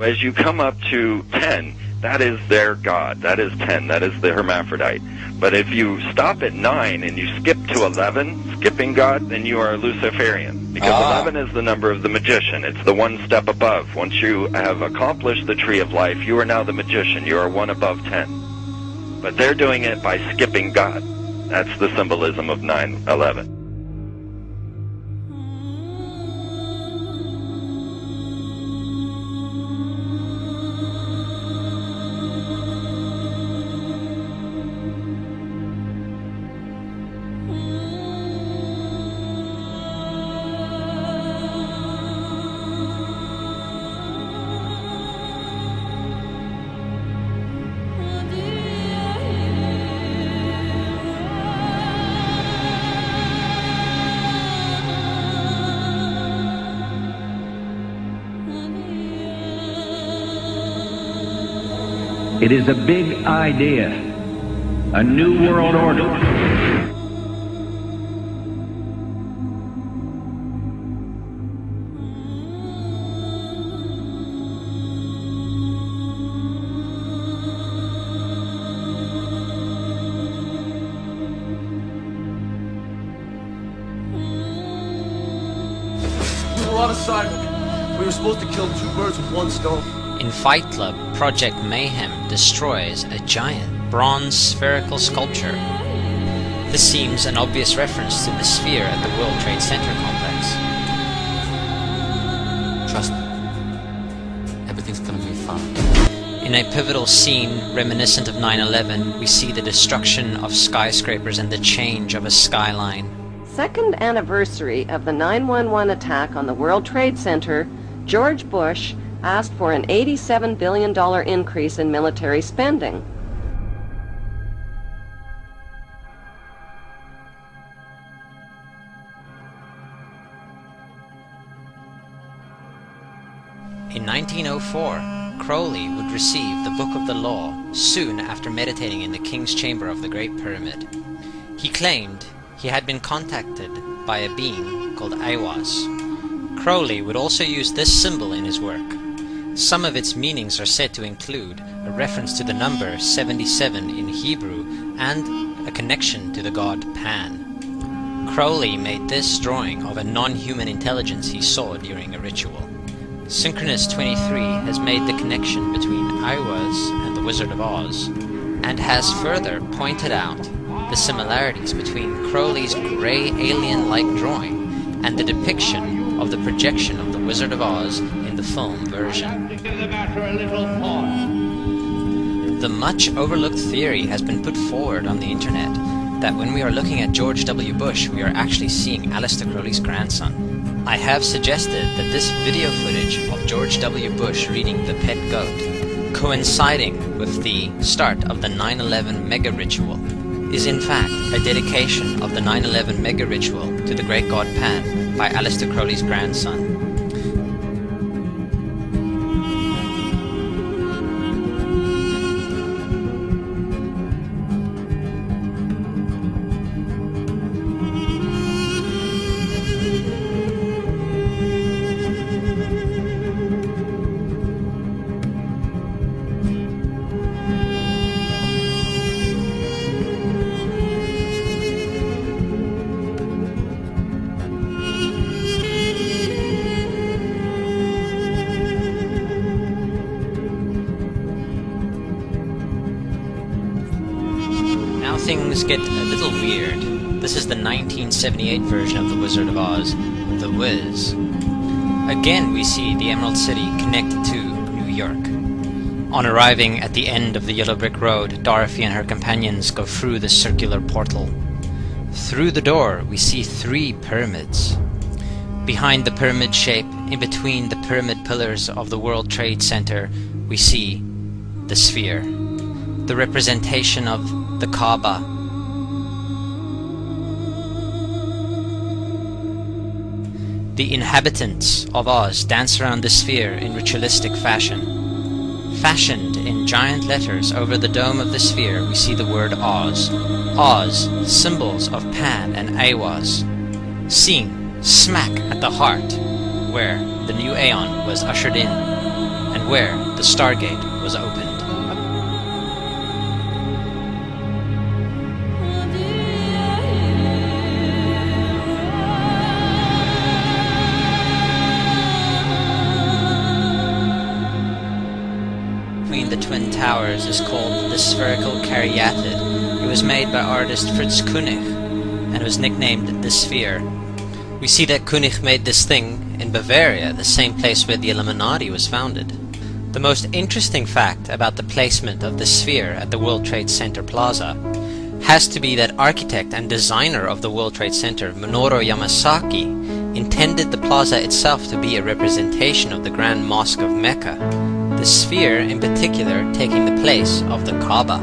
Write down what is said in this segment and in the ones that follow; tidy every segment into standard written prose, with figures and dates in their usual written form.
As you come up to 10, that is their god. That is 10. That is the hermaphrodite. But if you stop at 9 and you skip to 11, skipping God, then you are Luciferian. Because 11 is the number of the magician. It's the one step above. Once you have accomplished the tree of life, you are now the magician. You are one above 10. But they're doing it by skipping God. That's the symbolism of 9/11. It is a big idea, a new world order. We were on assignment. We were supposed to kill two birds with one stone. In Fight Club, Project Mayhem destroys a giant bronze spherical sculpture. This seems an obvious reference to the sphere at the World Trade Center complex. Trust me. Everything's gonna be fine. In a pivotal scene reminiscent of 9/11, we see the destruction of skyscrapers and the change of a skyline. Second anniversary of the 9/11 attack on the World Trade Center, George Bush asked for an $87 billion increase in military spending. In 1904, Crowley would receive the Book of the Law soon after meditating in the King's Chamber of the Great Pyramid. He claimed he had been contacted by a being called Aiwass. Crowley would also use this symbol in his work. Some of its meanings are said to include a reference to the number 77 in Hebrew and a connection to the god Pan. Crowley made this drawing of a non-human intelligence he saw during a ritual. Synchronous 23 has made the connection between Aiwass and the Wizard of Oz, and has further pointed out the similarities between Crowley's grey alien-like drawing and the depiction of the projection of the Wizard of Oz in the film version. The much overlooked theory has been put forward on the internet that when we are looking at George W. Bush, we are actually seeing Aleister Crowley's grandson. I have suggested that this video footage of George W. Bush reading The Pet Goat, coinciding with the start of the 9/11 mega ritual, is in fact a dedication of the 9/11 mega ritual to the great god Pan by Aleister Crowley's grandson. Things get a little weird. This is the 1978 version of The Wizard of Oz, The Wiz. Again we see the Emerald City connected to New York. On arriving at the end of the Yellow Brick Road, Dorothy and her companions go through the circular portal. Through the door we see 3 pyramids. Behind the pyramid shape, in between the pyramid pillars of the World Trade Center, we see the sphere, the representation of the Kaaba. The inhabitants of Oz dance around the sphere in ritualistic fashion. Fashioned in giant letters over the dome of the sphere, we see the word Oz. Oz, symbols of Pan and Aiwass, seen smack at the heart where the new Aeon was ushered in. and where the Stargate was opened. Between the Twin Towers is called the Spherical Caryatid. It was made by artist Fritz Koenig and was nicknamed the Sphere. We see that Koenig made this thing in Bavaria, the same place where the Illuminati was founded. The most interesting fact about the placement of the sphere at the World Trade Center Plaza has to be that architect and designer of the World Trade Center, Minoru Yamasaki, intended the plaza itself to be a representation of the Grand Mosque of Mecca, the sphere in particular taking the place of the Kaaba.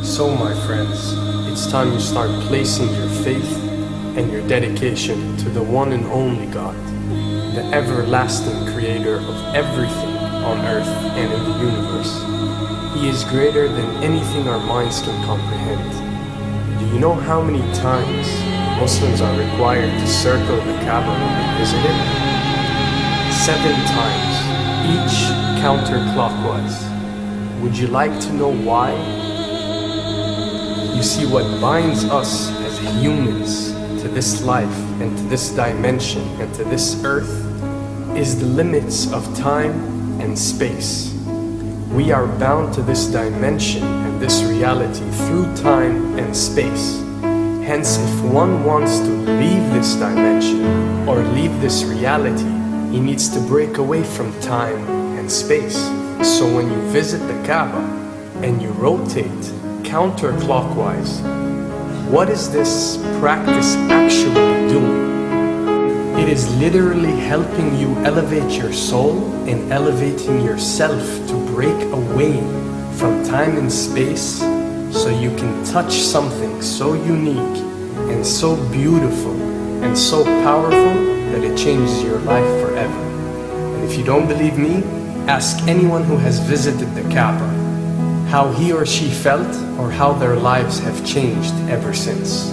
So, my friends, it's time you start placing your faith and your dedication to the one and only God, the everlasting creator of everything on earth and in the universe. He is greater than anything our minds can comprehend. Do you know how many times Muslims are required to circle the Kaaba when they visit it? 7 times, each counterclockwise. Would you like to know why? You see, what binds us as humans to this life and to this dimension and to this earth is the limits of time and space. We are bound to this dimension and this reality through time and space. Hence, if one wants to leave this dimension or leave this reality, he needs to break away from time and space. So when you visit the Kaaba and you rotate counterclockwise, what is this practice actually doing? It is literally helping you elevate your soul and elevating yourself to break away from time and space so you can touch something so unique and so beautiful and so powerful that it changes your life forever. And if you don't believe me, ask anyone who has visited the Kaaba how he or she felt or how their lives have changed ever since.